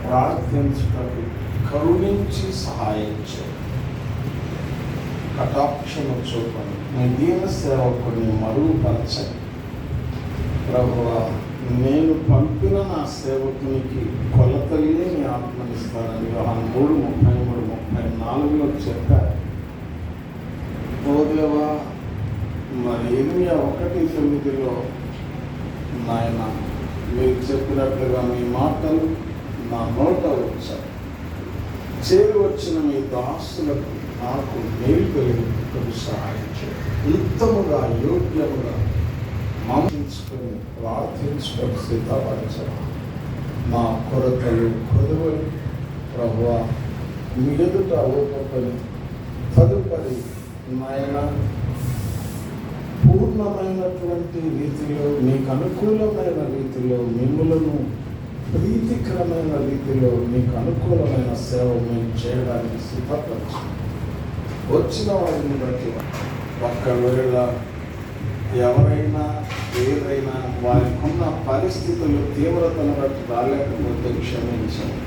ప్రార్థించుటకు కరుణించి సహాయం చేయండి. కటాక్షము చూపండి. మీ దీన సేవకుని మరుగుపరచండి. ప్రభువా, నేను పంపిన నా సేవకునికి కొలత లేని ఆత్మనిస్తానని యోహాను 3:33-34 చెప్పారు. ఓ దేవా, మరి ఇర్మియా 1:9 నాయన మీరు చెప్పినట్లుగా మీ మాటలు నా నోట వచ్చాయి. చేరి వచ్చిన మీ దాసులకు నాకు మేలు కలిగినప్పుడు సహాయం చేయండి. ఉత్తముగా యోగ్యముగా మమతించుకొని ప్రార్థించుకొని సిద్ధపరచడం. మా కొరతలు కొదువలు ప్రభువా మీ ఎదుట ఓపని తదుపరి నాయన పూర్ణమైనటువంటి రీతిలో మీకు అనుకూలమైన రీతిలో మిమ్ములను ప్రీతికరమైన రీతిలో మీకు అనుకూలమైన సేవ మేము చేయడానికి సిద్ధపరచు. వచ్చిన వారిని బట్టి ఒకవేళ ఎవరైనా ఏదైనా వారికి ఉన్న పరిస్థితులు తీవ్రతను బట్టి రాలేకపోతే క్షమించండి.